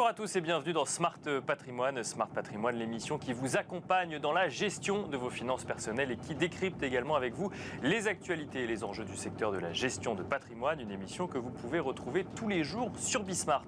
Bonjour à tous et bienvenue dans Smart Patrimoine. Smart Patrimoine, l'émission qui vous accompagne dans la gestion de vos finances personnelles et qui décrypte également avec vous les actualités et les enjeux du secteur de la gestion de patrimoine. Une émission que vous pouvez retrouver tous les jours sur Bismart.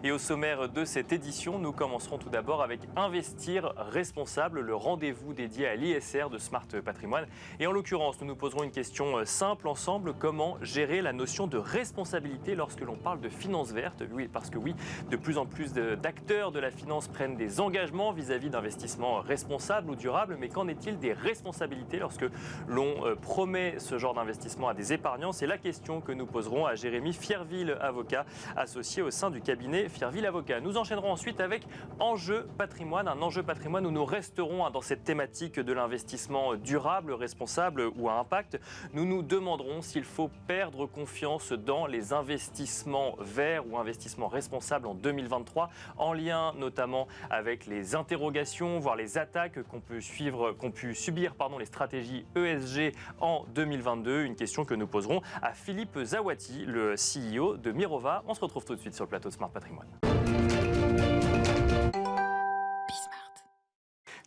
Et au sommaire de cette édition, nous commencerons tout d'abord avec Investir responsable, le rendez-vous dédié à l'ISR de Smart Patrimoine. Et en l'occurrence, nous nous poserons une question simple ensemble. Comment gérer la notion de responsabilité lorsque l'on parle de finances vertes? Oui, parce que oui, de plus en plus d'acteurs de la finance prennent des engagements vis-à-vis d'investissements responsables ou durables. Mais qu'en est-il des responsabilités lorsque l'on promet ce genre d'investissement à des épargnants? C'est la question que nous poserons à Jérémy Fierville, avocat associé au sein du cabinet Fierville Avocat. Nous enchaînerons ensuite avec Enjeu patrimoine, un enjeu patrimoine où nous resterons dans cette thématique de l'investissement durable, responsable ou à impact. Nous nous demanderons s'il faut perdre confiance dans les investissements verts ou investissements responsables en 2023, en lien notamment avec les interrogations, voire les attaques qu'ont pu subir les stratégies ESG en 2022. Une question que nous poserons à Philippe Zawati, le CEO de Mirova. On se retrouve tout de suite sur le plateau de Smart Patrimoine.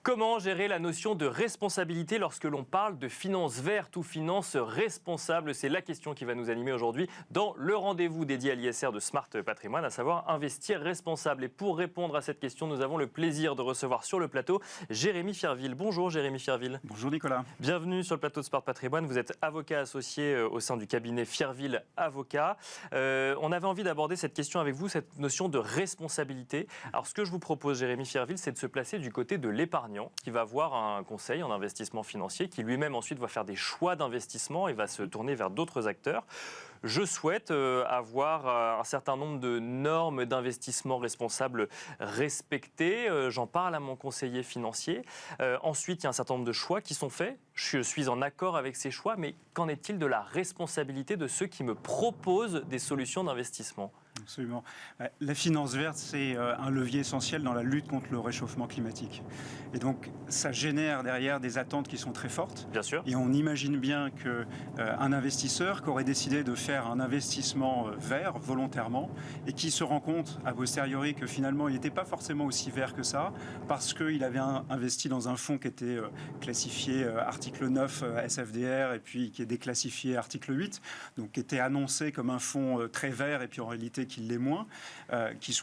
Comment gérer la notion de responsabilité lorsque l'on parle de finances vertes ou finances responsables? C'est la question qui va nous animer aujourd'hui dans le rendez-vous dédié à l'ISR de Smart Patrimoine, à savoir investir responsable. Et pour répondre à cette question, nous avons le plaisir de recevoir sur le plateau Jérémy Fierville. Bonjour Jérémy Fierville. Bonjour Nicolas. Bienvenue sur le plateau de Smart Patrimoine. Vous êtes avocat associé au sein du cabinet Fierville Avocat. On avait envie d'aborder cette question avec vous, cette notion de responsabilité. Alors ce que je vous propose Jérémy Fierville, c'est de se placer du côté de l'épargnant, qui va avoir un conseil en investissement financier, qui lui-même ensuite va faire des choix d'investissement et va se tourner vers d'autres acteurs. Je souhaite avoir un certain nombre de normes d'investissement responsable respectées. J'en parle à mon conseiller financier. Ensuite, il y a un certain nombre de choix qui sont faits. Je suis en accord avec ces choix, mais qu'en est-il de la responsabilité de ceux qui me proposent des solutions d'investissement ? Absolument. La finance verte, c'est un levier essentiel dans la lutte contre le réchauffement climatique. Et donc, ça génère derrière des attentes qui sont très fortes. Bien sûr. Et on imagine bien qu'un investisseur qui aurait décidé de faire un investissement vert volontairement et qui se rend compte a posteriori que finalement, il n'était pas forcément aussi vert que ça parce qu'il avait investi dans un fonds qui était classifié article 9 SFDR et puis qui est déclassifié article 8, donc qui était annoncé comme un fonds très vert et puis en réalité qu'il l'est moins.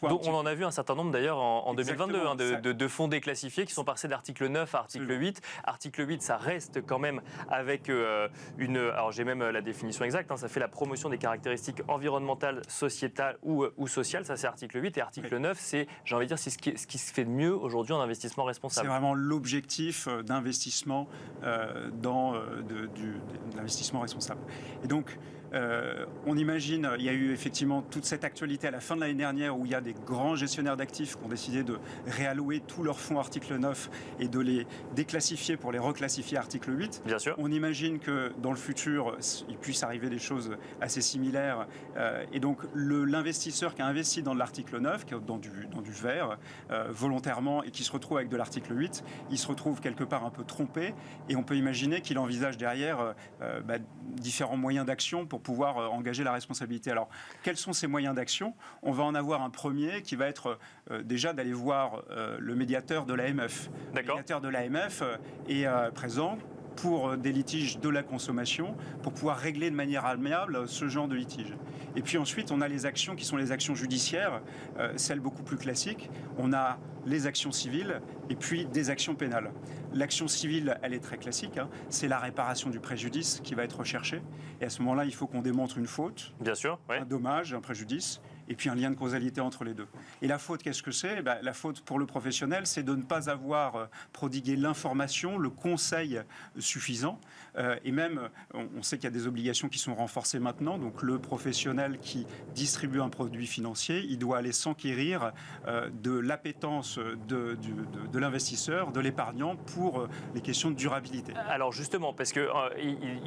Donc on en a vu un certain nombre d'ailleurs en 2022 de fonds déclassifiés qui sont passés d'article 9 à article 8. Article 8, ça reste quand même avec alors j'ai même la définition exacte, ça fait la promotion des caractéristiques environnementales, sociétales ou sociales, ça c'est article 8. Et article 9, c'est, j'ai envie de dire, c'est ce qui se fait de mieux aujourd'hui en investissement responsable. C'est vraiment l'objectif d'investissement dans de l'investissement responsable. Et donc, on imagine, il y a eu effectivement toute cette actualité à la fin de l'année dernière où il y a des grands gestionnaires d'actifs qui ont décidé de réallouer tous leurs fonds article 9 et de les déclassifier pour les reclassifier article 8. Bien sûr. On imagine que dans le futur, il puisse arriver des choses assez similaires. Et donc, l'investisseur qui a investi dans de l'article 9, dans du vert, volontairement, et qui se retrouve avec de l'article 8, il se retrouve quelque part un peu trompé. Et on peut imaginer qu'il envisage derrière différents moyens d'action pour pouvoir engager la responsabilité. Alors, quels sont ces moyens d'action? On va en avoir un premier qui va être déjà d'aller voir le médiateur de l'AMF. Le médiateur de l'AMF est présent pour des litiges de la consommation, pour pouvoir régler de manière amiable ce genre de litige. Et puis ensuite, on a les actions qui sont les actions judiciaires, celles beaucoup plus classiques. On a les actions civiles et puis des actions pénales. L'action civile, elle est très classique, c'est la réparation du préjudice qui va être recherchée. Et à ce moment-là, il faut qu'on démontre une faute, bien sûr, oui, un dommage, un préjudice, et puis un lien de causalité entre les deux. Et la faute, qu'est-ce que c'est? La faute pour le professionnel, c'est de ne pas avoir prodigué l'information, le conseil suffisant. Et même, on sait qu'il y a des obligations qui sont renforcées maintenant. Donc le professionnel qui distribue un produit financier, il doit aller s'enquérir de l'appétence de l'investisseur, de l'épargnant pour les questions de durabilité. Alors justement, parce qu'il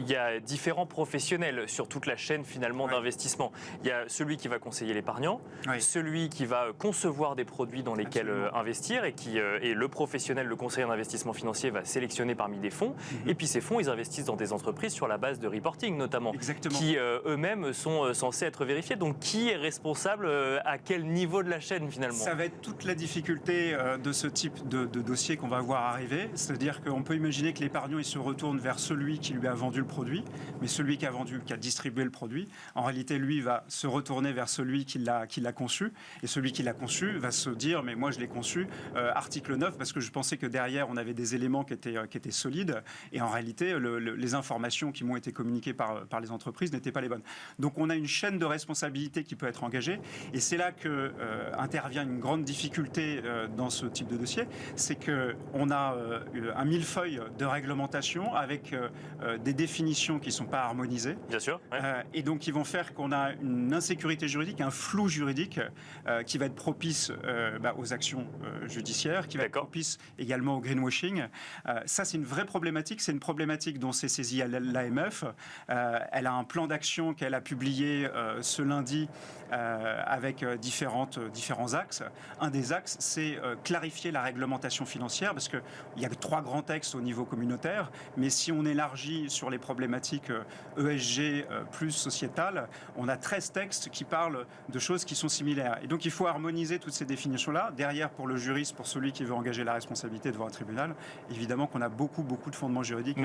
y a différents professionnels sur toute la chaîne finalement d'investissement. Il y a celui qui va conseiller l'épargnant, l'épargnant, celui qui va concevoir des produits dans lesquels investir et le professionnel, le conseiller en investissement financier va sélectionner parmi des fonds. Et puis ces fonds, ils investissent dans des entreprises sur la base de reporting notamment, qui eux-mêmes sont censés être vérifiés. Donc qui est responsable à quel niveau de la chaîne finalement? Ça va être toute la difficulté de ce type de dossier qu'on va voir arriver. C'est-à-dire qu'on peut imaginer que l'épargnant il se retourne vers celui qui lui a vendu le produit, mais celui qui a distribué le produit, en réalité lui va se retourner vers celui qui l'a conçu, et celui qui l'a conçu va se dire mais moi je l'ai conçu article 9 parce que je pensais que derrière on avait des éléments qui étaient solides, et en réalité les informations qui m'ont été communiquées par les entreprises n'étaient pas les bonnes. Donc on a une chaîne de responsabilité qui peut être engagée, et c'est là que intervient une grande difficulté dans ce type de dossier, c'est qu'on a un millefeuille de réglementation avec des définitions qui ne sont pas harmonisées. Bien sûr. Et donc, ils vont faire qu'on a une insécurité juridique, un flou juridique qui va être propice aux actions judiciaires, qui va être propice également au greenwashing. Ça, c'est une vraie problématique. C'est une problématique dont s'est saisie l'AMF. Elle a un plan d'action qu'elle a publié ce lundi avec différents axes. Un des axes, c'est clarifier la réglementation financière, parce qu'il y a 3 grands textes au niveau communautaire, mais si on élargit sur les problématiques ESG plus sociétales, on a 13 textes qui parlent de choses qui sont similaires. Et donc il faut harmoniser toutes ces définitions-là. Derrière, pour le juriste, pour celui qui veut engager la responsabilité devant un tribunal, évidemment qu'on a beaucoup de fondements juridiques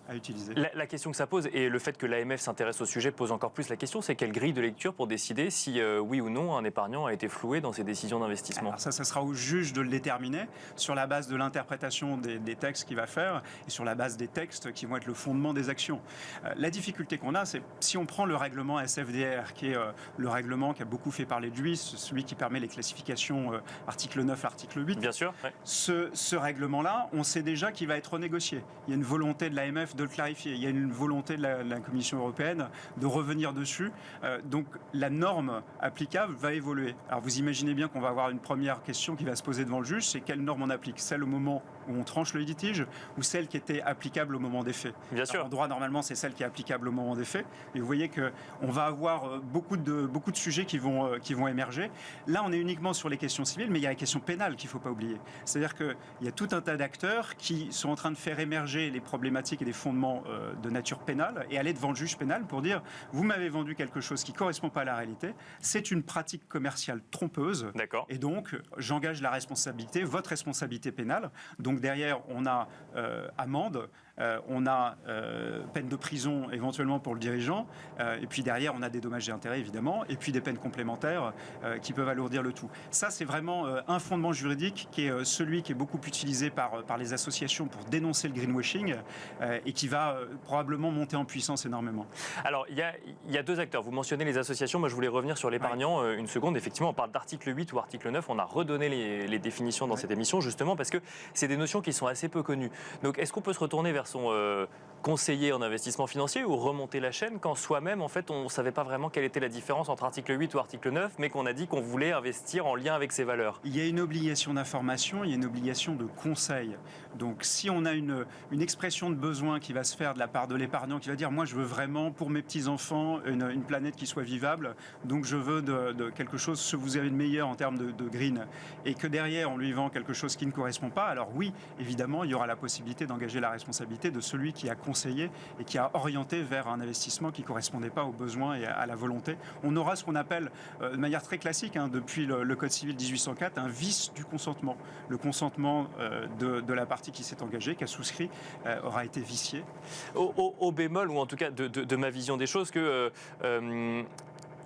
à utiliser. La question que ça pose, et le fait que l'AMF s'intéresse au sujet pose encore plus la question, c'est quelle grille de lecture pour décider si oui ou non un épargnant a été floué dans ses décisions d'investissement? Alors ça sera au juge de le déterminer sur la base de l'interprétation des textes qu'il va faire et sur la base des textes qui vont être le fondement des actions. La difficulté qu'on a, c'est si on prend le règlement SFDR, qui est le règlement qui a beaucoup fait parler de lui, celui qui permet les classifications article 9, article 8. Bien sûr. Ce règlement-là, on sait déjà qu'il va être renégocié. Il y a une volonté de l'AMF de le clarifier. Il y a une volonté de la Commission européenne de revenir dessus. Donc la norme applicable va évoluer. Alors vous imaginez bien qu'on va avoir une première question qui va se poser devant le juge, c'est quelle norme on applique? Celle au moment où on tranche le litige ou celle qui était applicable au moment des faits? Bien sûr. En droit, normalement, c'est celle qui est applicable au moment des faits. Et vous voyez qu'on va avoir beaucoup de sujets qui vont émerger. Là, on est uniquement sur les questions civiles, mais il y a la question pénale qu'il ne faut pas oublier. C'est-à-dire qu'il y a tout un tas d'acteurs qui sont en train de faire émerger les problématiques et les fondements de nature pénale et aller devant le juge pénal pour dire « vous m'avez vendu quelque chose qui ne correspond pas à la réalité, c'est une pratique commerciale trompeuse, et donc j'engage la responsabilité, votre responsabilité pénale ». Donc derrière, on a amende, on a peine de prison éventuellement pour le dirigeant, et puis derrière, on a des dommages et intérêts évidemment, et puis des peines complémentaires qui peuvent alourdir le tout. Ça, c'est vraiment un fondement juridique qui est celui qui est beaucoup utilisé par les associations pour dénoncer le greenwashing et qui va probablement monter en puissance énormément. Alors, il y a 2 acteurs. Vous mentionnez les associations, moi je voulais revenir sur l'épargnant une seconde. Effectivement, on parle d'article 8 ou article 9, on a redonné les définitions dans cette émission justement parce que c'est des notions qui sont assez peu connues. Donc, est-ce qu'on peut se retourner vers son conseiller en investissement financier ou remonter la chaîne quand soi-même, en fait, on ne savait pas vraiment quelle était la différence entre article 8 ou article 9, mais qu'on a dit qu'on voulait investir en lien avec ses valeurs? Il y a une obligation d'information, il y a une obligation de conseil. Donc, si on a une expression de besoin qui va se faire de la part de l'épargnant, qui va dire « moi, je veux vraiment, pour mes petits-enfants, une planète qui soit vivable, donc je veux de quelque chose, ce que vous avez de meilleur en termes de green », et que derrière, on lui vend quelque chose qui ne correspond pas, alors oui, évidemment, il y aura la possibilité d'engager la responsabilité de celui qui a conseillé et qui a orienté vers un investissement qui ne correspondait pas aux besoins et à la volonté. On aura ce qu'on appelle, de manière très classique, depuis le Code civil 1804, un vice du consentement. Le consentement de la partie qui s'est engagée, qui a souscrit, aura été vicié. Au bémol, ou en tout cas de ma vision des choses, que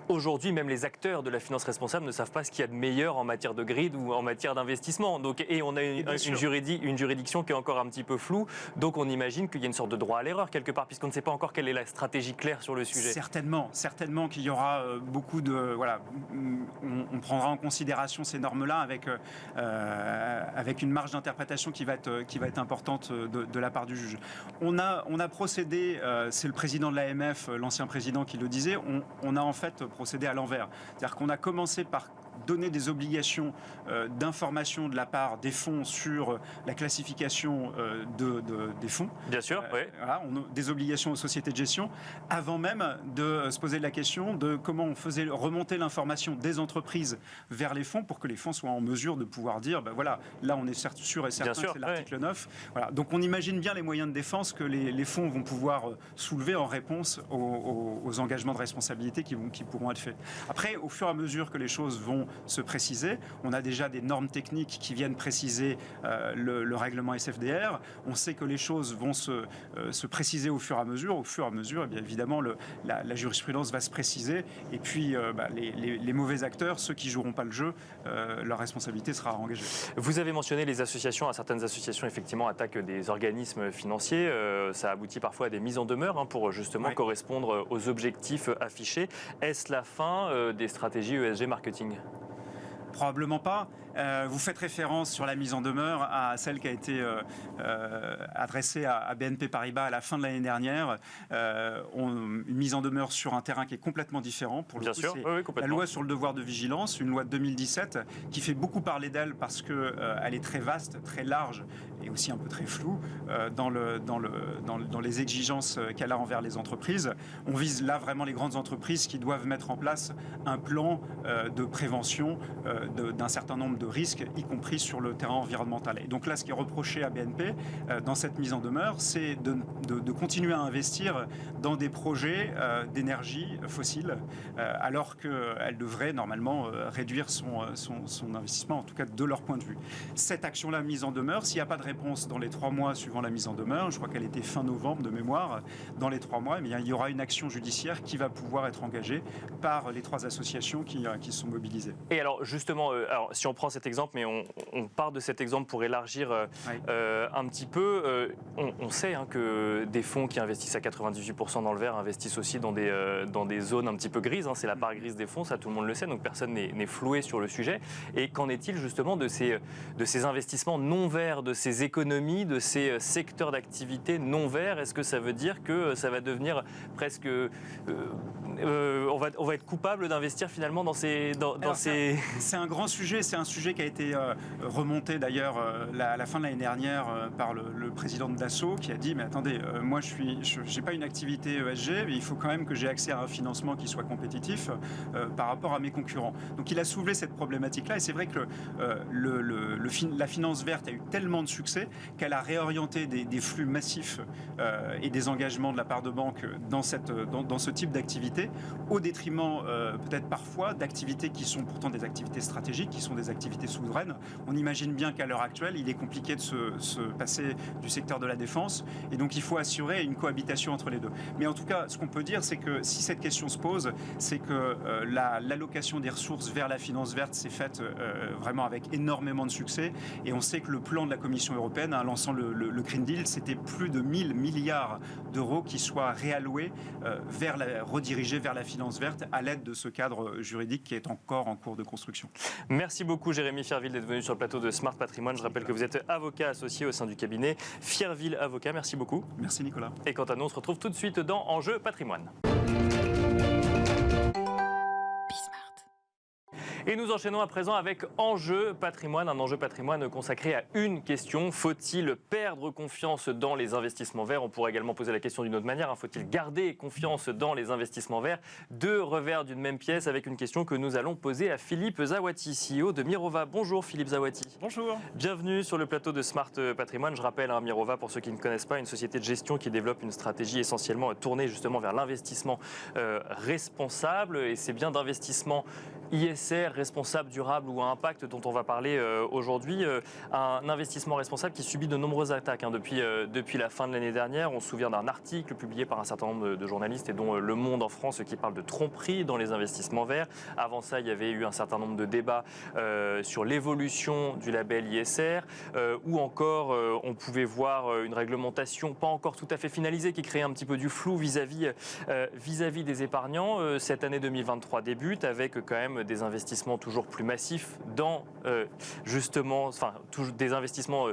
aujourd'hui, même les acteurs de la finance responsable ne savent pas ce qu'il y a de meilleur en matière de grid ou en matière d'investissement. Donc, et on a une juridiction qui est encore un petit peu floue. Donc, on imagine qu'il y a une sorte de droit à l'erreur quelque part, puisqu'on ne sait pas encore quelle est la stratégie claire sur le sujet. Certainement qu'il y aura beaucoup de... Voilà, on prendra en considération ces normes-là avec une marge d'interprétation qui va être importante de la part du juge. On a procédé, c'est le président de l'AMF, l'ancien président qui le disait, on a en fait procédé à l'envers. C'est-à-dire qu'on a commencé par donner des obligations d'information de la part des fonds sur la classification des fonds. Bien sûr, oui. Voilà, on a des obligations aux sociétés de gestion, avant même de se poser la question de comment on faisait remonter l'information des entreprises vers les fonds pour que les fonds soient en mesure de pouvoir dire, ben voilà, là on est sûr et certain que c'est l'article 9. Voilà. Donc on imagine bien les moyens de défense que les fonds vont pouvoir soulever en réponse aux engagements de responsabilité qui pourront être faits. Après, au fur et à mesure que les choses vont se préciser, on a déjà des normes techniques qui viennent préciser le règlement SFDR. On sait que les choses vont se préciser au fur et à mesure. Au fur et à mesure, eh bien, évidemment, la jurisprudence va se préciser. Et puis, les mauvais acteurs, ceux qui ne joueront pas le jeu, leur responsabilité sera engagée. Vous avez mentionné les associations. Certaines associations, effectivement, attaquent des organismes financiers. Ça aboutit parfois à des mises en demeure pour justement correspondre aux objectifs affichés. Est-ce la fin des stratégies ESG marketing ? Probablement pas. Vous faites référence sur la mise en demeure à celle qui a été adressée à BNP Paribas à la fin de l'année dernière. Une mise en demeure sur un terrain qui est complètement différent. Pour le Bien coup, sûr, c'est la loi sur le devoir de vigilance, une loi de 2017 qui fait beaucoup parler d'elle parce qu'elle est très vaste, très large et aussi un peu très floue dans les exigences qu'elle a envers les entreprises. On vise là vraiment les grandes entreprises qui doivent mettre en place un plan de prévention d'un certain nombre de risques, y compris sur le terrain environnemental. Et donc là, ce qui est reproché à BNP dans cette mise en demeure, c'est de continuer à investir dans des projets d'énergie fossile, alors qu'elle devrait normalement réduire son investissement, en tout cas de leur point de vue. Cette action-là, mise en demeure, s'il n'y a pas de réponse dans les 3 mois suivant la mise en demeure, je crois qu'elle était fin novembre de mémoire, dans les 3 mois, eh bien, il y aura une action judiciaire qui va pouvoir être engagée par les 3 associations qui sont mobilisées. Et alors, justement, si on prend cet exemple, mais on part de cet exemple pour élargir un petit peu, on sait que des fonds qui investissent à 98% dans le vert investissent aussi dans des zones un petit peu grises. C'est la part grise des fonds, ça tout le monde le sait, donc personne n'est floué sur le sujet. Et qu'en est-il justement de ces investissements non verts, de ces économies, de ces secteurs d'activité non verts? Est-ce que ça veut dire que ça va devenir presque... on va être coupable d'investir finalement dans ces... C'est un grand sujet, c'est un sujet qui a été remonté d'ailleurs à la fin de l'année dernière par le président de Dassault qui a dit mais attendez, moi je n'ai pas une activité ESG, mais il faut quand même que j'ai accès à un financement qui soit compétitif par rapport à mes concurrents. Donc il a soulevé cette problématique-là et c'est vrai que la finance verte a eu tellement de succès qu'elle a réorienté des flux massifs et des engagements de la part de banques dans ce type d'activité au détriment peut-être parfois d'activités qui sont pourtant des activités stratégiques, qui sont des activités souveraines. On imagine bien qu'à l'heure actuelle, il est compliqué de se passer du secteur de la défense et donc il faut assurer une cohabitation entre les deux. Mais en tout cas, ce qu'on peut dire, c'est que si cette question se pose, c'est que l'allocation des ressources vers la finance verte s'est faite vraiment avec énormément de succès et on sait que le plan de la Commission européenne, lançant le Green Deal, c'était plus de 1000 milliards d'euros qui soient réalloués redirigés vers la finance verte à l'aide de ce cadre juridique qui est encore en cours de construction. Merci beaucoup Jérémy Fierville d'être venu sur le plateau de Smart Patrimoine. Je rappelle que vous êtes avocat associé au sein du cabinet Fierville Avocat. Merci beaucoup. Merci Nicolas. Et quant à nous, on se retrouve tout de suite dans Enjeu Patrimoine. Et nous enchaînons à présent avec Enjeu Patrimoine, un enjeu patrimoine consacré à une question. Faut-il perdre confiance dans les investissements verts? On pourrait également poser la question d'une autre manière. Faut-il garder confiance dans les investissements verts? 2 revers d'une même pièce avec une question que nous allons poser à Philippe Zawati, CEO de Mirova. Bonjour Philippe Zawati. Bonjour. Bienvenue sur le plateau de Smart Patrimoine. Je rappelle, Mirova, pour ceux qui ne connaissent pas, une société de gestion qui développe une stratégie essentiellement tournée justement vers l'investissement responsable. Et c'est bien d'investissement ISR, responsable, durable ou à impact dont on va parler aujourd'hui. Un investissement responsable qui subit de nombreuses attaques depuis la fin de l'année dernière. On se souvient d'un article publié par un certain nombre de journalistes et dont Le Monde en France qui parle de tromperie dans les investissements verts. Avant ça, il y avait eu un certain nombre de débats sur l'évolution du label ISR ou encore on pouvait voir une réglementation pas encore tout à fait finalisée qui créait un petit peu du flou vis-à-vis des épargnants. Cette année 2023 débute avec quand même des investissements toujours plus massifs dans des investissements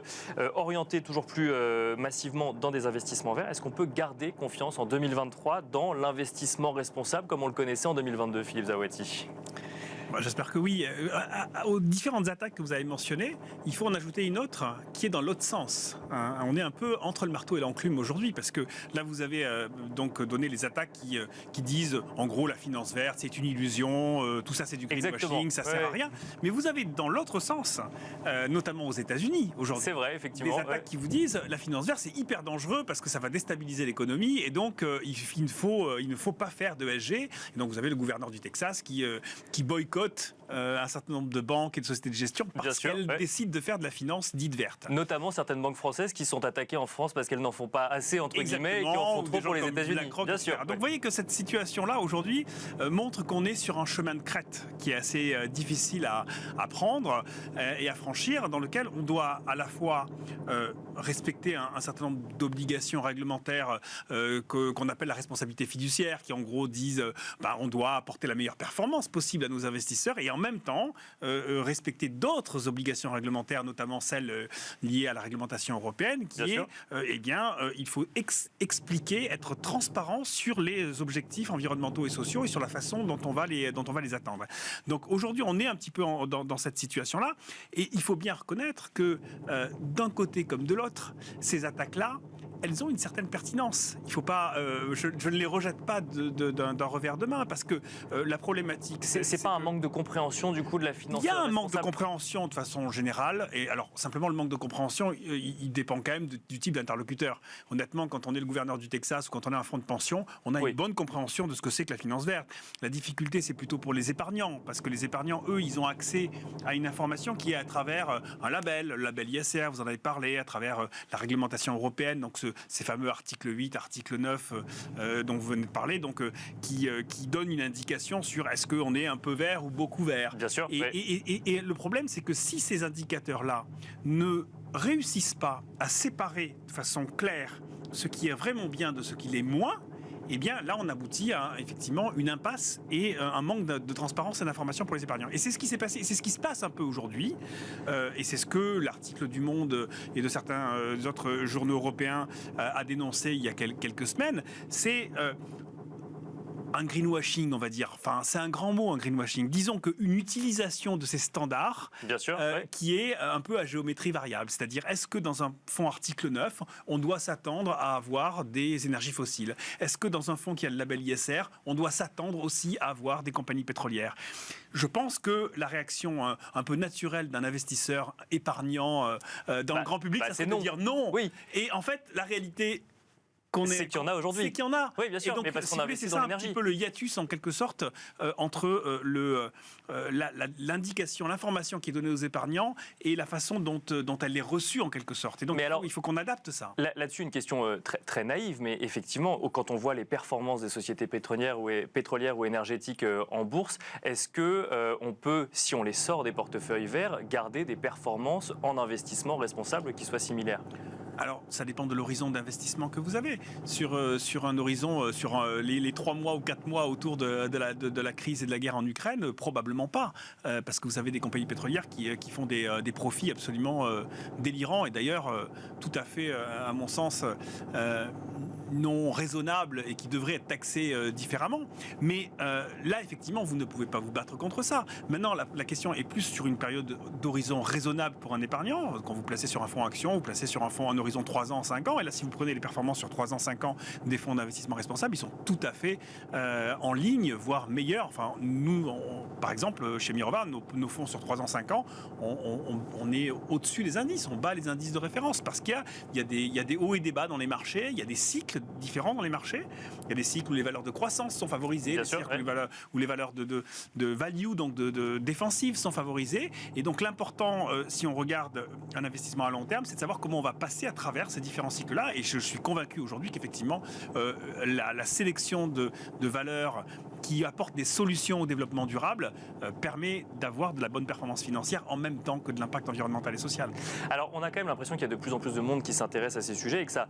orientés toujours plus massivement dans des investissements verts. Est-ce qu'on peut garder confiance en 2023 dans l'investissement responsable comme on le connaissait en 2022, Philippe Zawati? J'espère que oui. Aux différentes attaques que vous avez mentionnées, il faut en ajouter une autre qui est dans l'autre sens. On est un peu entre le marteau et l'enclume aujourd'hui, parce que là, vous avez donc donné les attaques qui disent, en gros, la finance verte, c'est une illusion, tout ça, c'est du greenwashing, ça sert à rien. Mais vous avez dans l'autre sens, notamment aux États-Unis aujourd'hui, c'est vrai, effectivement, des attaques qui vous disent, la finance verte, c'est hyper dangereux parce que ça va déstabiliser l'économie et donc il ne faut pas faire de ESG. Et donc vous avez le gouverneur du Texas qui boycotte un certain nombre de banques et de sociétés de gestion parce qu'elles décident de faire de la finance dite verte. Notamment certaines banques françaises qui sont attaquées en France parce qu'elles n'en font pas assez, entre guillemets, et qui en font trop pour les États-Unis. Bien sûr. Donc vous voyez que cette situation-là, aujourd'hui, montre qu'on est sur un chemin de crête qui est assez difficile à prendre et à franchir, dans lequel on doit à la fois respecter un certain nombre d'obligations réglementaires qu'on appelle la responsabilité fiduciaire, qui en gros disent on doit apporter la meilleure performance possible à nos investisseurs et en même temps respecter d'autres obligations réglementaires, notamment celles liées à la réglementation européenne, qui est il faut expliquer, être transparent sur les objectifs environnementaux et sociaux et sur la façon dont on va les atteindre. Donc aujourd'hui, on est un petit peu dans cette situation-là et il faut bien reconnaître que d'un côté comme de l'autre, ces attaques-là, elles ont une certaine pertinence. Il faut pas, je ne les rejette pas d'un revers de main parce que la problématique. C'est pas un manque de compréhension du coup de la finance. Il y a un manque de compréhension de façon générale. Et alors simplement le manque de compréhension, il dépend quand même du type d'interlocuteur. Honnêtement, quand on est le gouverneur du Texas ou quand on est un fonds de pension, on a une bonne compréhension de ce que c'est que la finance verte. La difficulté, c'est plutôt pour les épargnants parce que les épargnants, eux, ils ont accès à une information qui est à travers un label, le label ISR. Vous en avez parlé, à travers la réglementation européenne. Donc ces fameux articles 8, article 9 dont vous venez de parler, donc, qui donnent une indication sur est-ce qu'on est un peu vert ou beaucoup vert. Bien sûr. Et le problème, c'est que si ces indicateurs-là ne réussissent pas à séparer de façon claire ce qui est vraiment bien de ce qui l'est moins, eh bien là on aboutit à effectivement une impasse et un manque de transparence et d'information pour les épargnants. Et c'est ce qui s'est passé, c'est ce qui se passe un peu aujourd'hui, et c'est ce que l'article du Monde et de certains autres journaux européens a dénoncé il y a quelques semaines. C'est un greenwashing, on va dire. Enfin, c'est un grand mot, un greenwashing. Disons qu'une utilisation de ces standards qui est un peu à géométrie variable. C'est-à-dire, est-ce que dans un fonds article 9, on doit s'attendre à avoir des énergies fossiles? Est-ce que dans un fonds qui a le label ISR, on doit s'attendre aussi à avoir des compagnies pétrolières? Je pense que la réaction un peu naturelle d'un investisseur épargnant dans le grand public, ça serait de dire non. Oui. Et en fait, la réalité... C'est qu'il y en a aujourd'hui. C'est qu'il y en a. Oui, bien sûr, et donc, mais parce qu'on investit c'est dans ça l'énergie. un petit peu le hiatus, en quelque sorte, entre l'indication, l'information qui est donnée aux épargnants et la façon dont elle est reçue, en quelque sorte. Et donc, il faut qu'on adapte ça. Là-dessus, une question très, très naïve, mais effectivement, quand on voit les performances des sociétés pétrolières ou énergétiques en bourse, est-ce qu'on peut, si on les sort des portefeuilles verts, garder des performances en investissement responsable qui soient similaires ? Alors, ça dépend de l'horizon d'investissement que vous avez. Sur un horizon, sur les 3 mois ou 4 mois autour de la crise et de la guerre en Ukraine, probablement pas. Parce que vous avez des compagnies pétrolières qui font des profits absolument délirants. Et d'ailleurs, tout à fait, à mon sens, non raisonnables et qui devraient être taxés différemment. Mais là, effectivement, vous ne pouvez pas vous battre contre ça. Maintenant, la question est plus sur une période d'horizon raisonnable pour un épargnant. Quand vous placez sur un fonds action, vous placez sur un fonds en horizon 3 ans, 5 ans. Et là, si vous prenez les performances sur 3 ans, 5 ans des fonds d'investissement responsables, ils sont tout à fait en ligne, voire meilleurs. Enfin, nous, par exemple, chez Mirova, nos fonds sur 3 ans, 5 ans, on est au-dessus des indices. On bat les indices de référence parce qu'il y a des hauts et des bas dans les marchés. Il y a des cycles différents dans les marchés. Il y a des cycles où les valeurs de croissance sont favorisées, des cycles où les valeurs de value, donc de défensive, sont favorisées. Et donc, l'important, si on regarde un investissement à long terme, c'est de savoir comment on va passer à travers ces différents cycles-là. Et je suis convaincu aujourd'hui qu'effectivement, la sélection de valeurs qui apportent des solutions au développement durable permet d'avoir de la bonne performance financière en même temps que de l'impact environnemental et social. Alors, on a quand même l'impression qu'il y a de plus en plus de monde qui s'intéresse à ces sujets et que ça,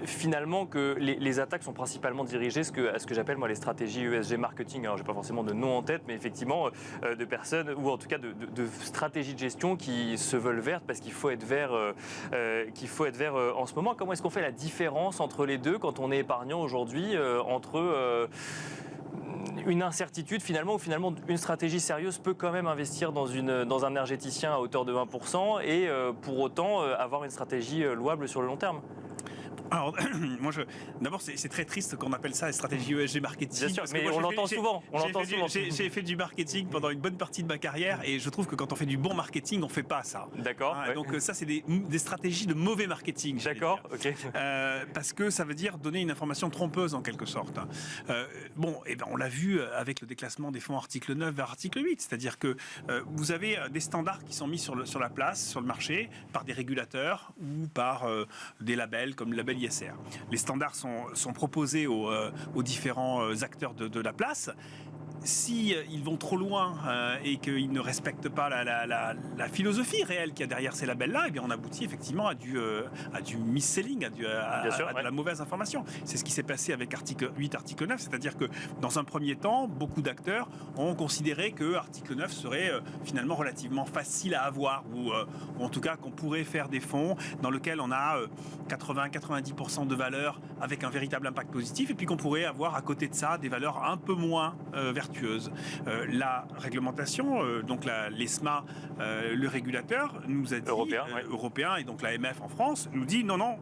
finalement, que les attaques sont principalement dirigées à ce que j'appelle moi les stratégies ESG marketing. Alors, j'ai pas forcément de nom en tête, mais effectivement, de personnes ou en tout cas de stratégies de gestion qui se veulent vertes parce qu'il faut être vert. En ce moment. Comment est-ce qu'on fait la différence entre les deux quand on est épargnant aujourd'hui, entre une incertitude finalement, ou finalement une stratégie sérieuse peut quand même investir dans un énergéticien à hauteur de 1% et pour autant avoir une stratégie louable sur le long terme? Alors, d'abord, c'est très triste qu'on appelle ça une stratégie ESG marketing. Bien sûr, mais on l'entend souvent. J'ai fait du marketing pendant une bonne partie de ma carrière et je trouve que quand on fait du bon marketing, on ne fait pas ça. D'accord. Ouais. Donc ça, c'est des stratégies de mauvais marketing. D'accord, ok. Parce que ça veut dire donner une information trompeuse en quelque sorte. On l'a vu avec le déclassement des fonds article 9 vers article 8. C'est-à-dire que vous avez des standards qui sont mis sur la place, sur le marché, par des régulateurs ou par des labels comme le label ISR. Les standards sont proposés aux différents acteurs de la place. Si ils vont trop loin et qu'ils ne respectent pas la philosophie réelle qu'il y a derrière ces labels-là, eh bien on aboutit effectivement à du mis-selling, à de la mauvaise information. C'est ce qui s'est passé avec article 8, article 9, c'est-à-dire que dans un premier temps, beaucoup d'acteurs ont considéré que article 9 serait finalement relativement facile à avoir, ou en tout cas qu'on pourrait faire des fonds dans lesquels on a 80-90% de valeurs avec un véritable impact positif, et puis qu'on pourrait avoir à côté de ça des valeurs un peu moins vertueuses. La réglementation, donc l'ESMA, le régulateur, nous a dit, européen, et donc l'AMF en France, nous dit non,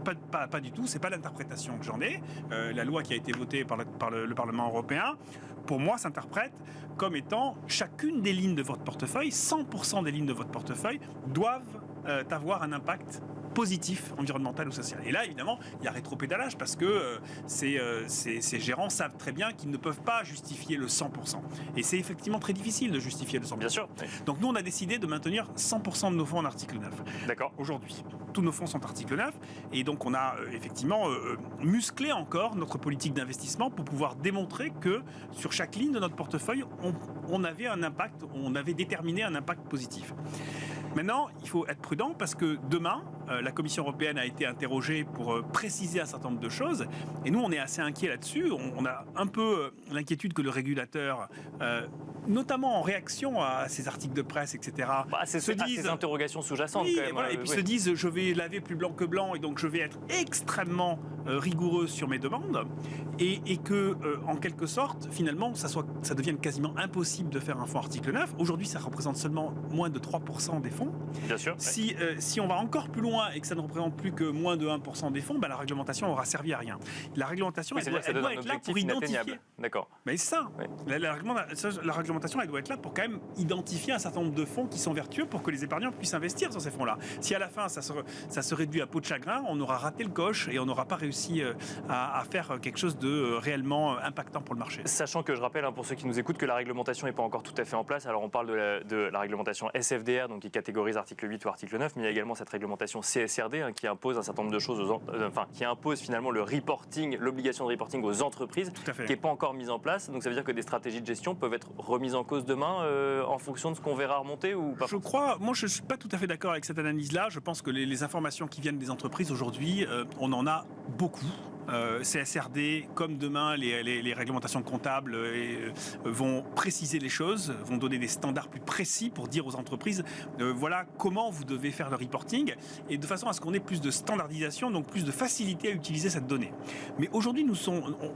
pas du tout, c'est pas l'interprétation que j'en ai. La loi qui a été votée par le Parlement européen, pour moi, s'interprète comme étant chacune des lignes de votre portefeuille, 100% des lignes de votre portefeuille doivent avoir un impact positif, environnemental ou social. Et là, évidemment, il y a rétropédalage parce que ces gérants savent très bien qu'ils ne peuvent pas justifier le 100%. Et c'est effectivement très difficile de justifier le 100%. Bien sûr. Oui. Donc nous, on a décidé de maintenir 100% de nos fonds en article 9. D'accord. Aujourd'hui, tous nos fonds sont article 9. Et donc, on a effectivement musclé encore notre politique d'investissement pour pouvoir démontrer que sur chaque ligne de notre portefeuille, on avait un impact, on avait déterminé un impact positif. Maintenant, il faut être prudent parce que demain, la Commission européenne a été interrogée pour préciser un certain nombre de choses. Et nous, on est assez inquiets là-dessus. On a un peu l'inquiétude que le régulateur, notamment en réaction à ces articles de presse, etc., ces interrogations sous-jacentes. Oui, quand même. Voilà, et puis se disent, je vais laver plus blanc que blanc, et donc je vais être extrêmement rigoureux sur mes demandes. Et que, en quelque sorte, finalement, ça devienne quasiment impossible de faire un fonds article 9. Aujourd'hui, ça représente seulement moins de 3% des fonds. Bien sûr. Si on va encore plus loin et que ça ne représente plus que moins de 1% des fonds, la réglementation aura servi à rien. La réglementation, elle doit être là pour identifier. D'accord. Mais c'est ça. Oui. La réglementation, elle doit être là pour quand même identifier un certain nombre de fonds qui sont vertueux pour que les épargnants puissent investir sur ces fonds-là. Si à la fin, ça se réduit à peau de chagrin, on aura raté le coche et on n'aura pas réussi à faire quelque chose de réellement impactant pour le marché. Sachant que je rappelle, pour ceux qui nous écoutent, que la réglementation n'est pas encore tout à fait en place. Alors on parle de la réglementation SFDR, donc qui catégorise article 8 ou article 9, mais il y a également cette réglementation CSRD qui impose un certain nombre de choses, qui impose finalement l'obligation de reporting aux entreprises, qui n'est pas encore mise en place. Donc ça veut dire que des stratégies de gestion peuvent être remises en cause demain en fonction de ce qu'on verra remonter ou pas? Moi je ne suis pas tout à fait d'accord avec cette analyse-là. Je pense que les informations qui viennent des entreprises aujourd'hui, on en a beaucoup. CSRD, comme demain, les réglementations comptables vont préciser les choses, vont donner des standards plus précis pour dire aux entreprises voilà comment vous devez faire le reporting, et de façon à ce qu'on ait plus de standardisation, donc plus de facilité à utiliser cette donnée. Mais aujourd'hui,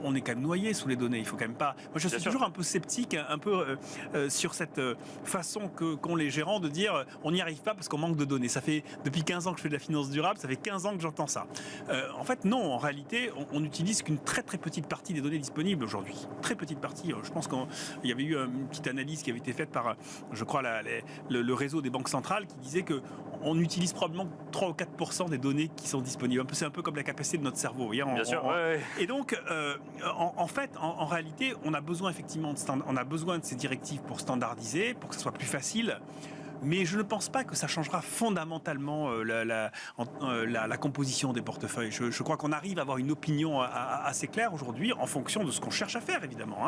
on est quand même noyé sous les données. Il faut quand même pas. Moi, je suis toujours un peu sceptique, un peu sur cette façon qu'ont les gérants de dire on n'y arrive pas parce qu'on manque de données. Ça fait depuis 15 ans que je fais de la finance durable, ça fait 15 ans que j'entends ça. En fait, non. En réalité, on n'utilise qu'une très très petite partie des données disponibles aujourd'hui. Très petite partie. Je pense qu'il y avait eu une petite analyse qui avait été faite par, je crois, le réseau des banques centrales qui disait qu'on utilise probablement 3 ou 4% des données qui sont disponibles. C'est un peu comme la capacité de notre cerveau. Vous voyez, Bien sûr. Et donc, en réalité, on a besoin effectivement de ces directives pour standardiser, pour que ce soit plus facile. Mais je ne pense pas que ça changera fondamentalement la composition des portefeuilles. Je crois qu'on arrive à avoir une opinion assez claire aujourd'hui en fonction de ce qu'on cherche à faire, évidemment.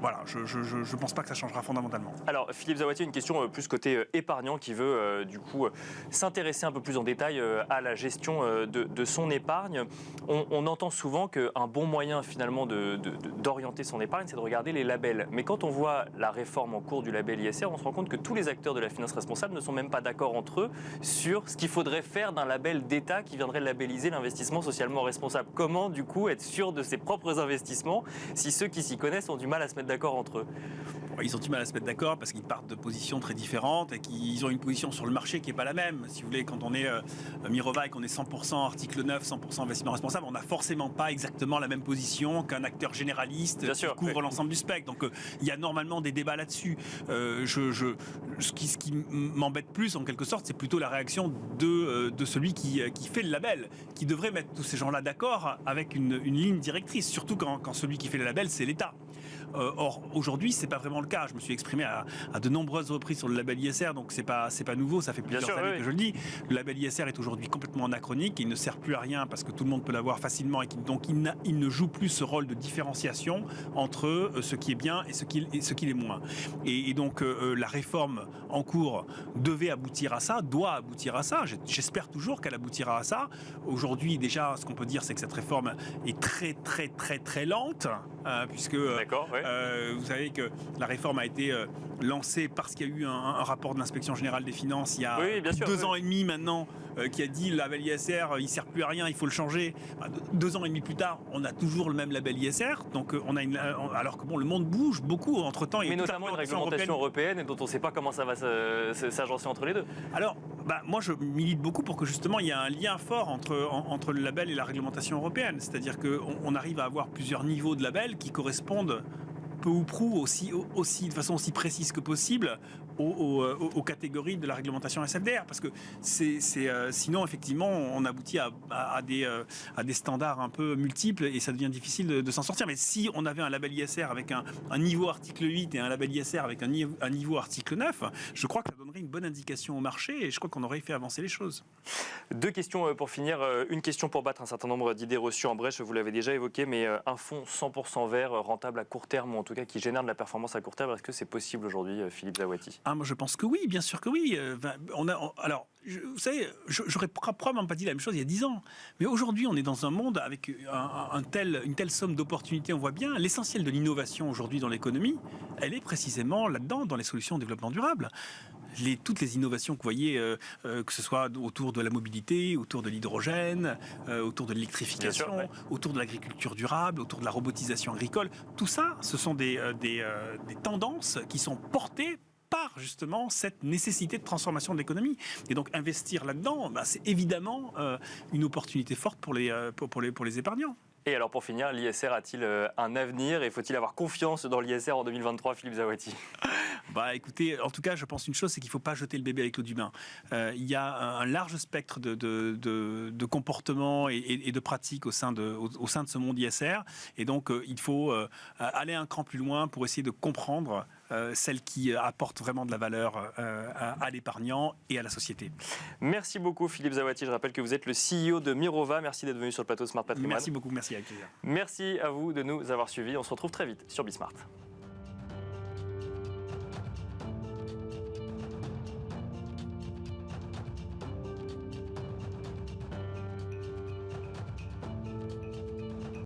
Voilà, je ne pense pas que ça changera fondamentalement. Alors, Philippe Zawatier, une question plus côté épargnant qui veut du coup s'intéresser un peu plus en détail à la gestion de son épargne. On entend souvent qu'un bon moyen finalement d'orienter son épargne, c'est de regarder les labels. Mais quand on voit la réforme en cours du label ISR, on se rend compte que tous les acteurs de la finance responsable ne sont même pas d'accord entre eux sur ce qu'il faudrait faire d'un label d'État qui viendrait labelliser l'investissement socialement responsable. Comment, du coup, être sûr de ses propres investissements si ceux qui s'y connaissent ont du mal à se mettre d'accord entre eux? Ils ont du mal à se mettre d'accord parce qu'ils partent de positions très différentes et qu'ils ont une position sur le marché qui n'est pas la même. Si vous voulez, quand on est Mirova et qu'on est 100% article 9, 100% investissement responsable, on n'a forcément pas exactement la même position qu'un acteur généraliste qui couvre l'ensemble du spectre. Donc il y a normalement des débats là-dessus. Ce qui m'embête plus, en quelque sorte, c'est plutôt la réaction de celui qui fait le label, qui devrait mettre tous ces gens-là d'accord avec une ligne directrice, surtout quand celui qui fait le label, c'est l'État. Or, aujourd'hui, c'est pas vraiment le cas. Je me suis exprimé à de nombreuses reprises sur le label ISR, donc c'est pas nouveau, ça fait plusieurs années que je le dis. Le label ISR est aujourd'hui complètement anachronique, il ne sert plus à rien parce que tout le monde peut l'avoir facilement et donc il ne joue plus ce rôle de différenciation entre ce qui est bien et ce qui est moins. Et donc la réforme en cours devait aboutir à ça, doit aboutir à ça. J'espère toujours qu'elle aboutira à ça. Aujourd'hui, déjà, ce qu'on peut dire, c'est que cette réforme est très très très très lente, puisque vous savez que la réforme a été lancée parce qu'il y a eu un rapport de l'inspection générale des finances il y a 2 ans et demi maintenant qui a dit le label ISR il ne sert plus à rien, il faut le changer. 2 ans et demi plus tard, on a toujours le même label ISR, donc on a alors que bon, le monde bouge beaucoup entre-temps. Mais notamment une réglementation européenne et dont on ne sait pas comment ça va s'agencer entre les deux. Alors, moi je milite beaucoup pour que justement il y ait un lien fort entre le label et la réglementation européenne, c'est-à-dire qu'on arrive à avoir plusieurs niveaux de labels qui correspondent peu ou prou aussi de façon aussi précise que possible aux catégories de la réglementation SFDR, parce que sinon effectivement on aboutit à des standards un peu multiples et ça devient difficile de s'en sortir. Mais si on avait un label ISR avec un niveau article 8 et un label ISR avec un niveau article 9, je crois que ça donnerait une bonne indication au marché et je crois qu'on aurait fait avancer les choses. 2 questions pour finir. Une question pour battre un certain nombre d'idées reçues en brèche, vous l'avez déjà évoqué, mais un fonds 100% vert, rentable à court terme, ou en tout cas qui génère de la performance à court terme, est-ce que c'est possible aujourd'hui, Philippe Zawati? Moi je pense que oui, bien sûr que oui. Alors, vous savez, j'aurais probablement pas dit la même chose il y a 10 ans. Mais aujourd'hui, on est dans un monde avec une telle somme d'opportunités. On voit bien, l'essentiel de l'innovation aujourd'hui dans l'économie, elle est précisément là-dedans, dans les solutions de développement durable. Toutes les innovations que vous voyez, que ce soit autour de la mobilité, autour de l'hydrogène, autour de l'électrification, autour de l'agriculture durable, autour de la robotisation agricole, tout ça, ce sont des tendances qui sont portées par justement cette nécessité de transformation de l'économie. Et donc investir là-dedans, c'est évidemment une opportunité forte pour les épargnants. Et alors pour finir, l'ISR a-t-il un avenir et faut-il avoir confiance dans l'ISR en 2023, Philippe Zawati? Écoutez, en tout cas, je pense une chose, c'est qu'il ne faut pas jeter le bébé avec l'eau du bain. Il y a un large spectre de comportements et de pratiques au sein de ce monde ISR. Et donc, il faut aller un cran plus loin pour essayer de comprendre celle qui apporte vraiment de la valeur à l'épargnant et à la société. Merci beaucoup Philippe Zawati. Je rappelle que vous êtes le CEO de Mirova. Merci d'être venu sur le plateau Smart Patrimoine. Merci beaucoup, merci avec plaisir. Merci à vous de nous avoir suivis. On se retrouve très vite sur Bismart.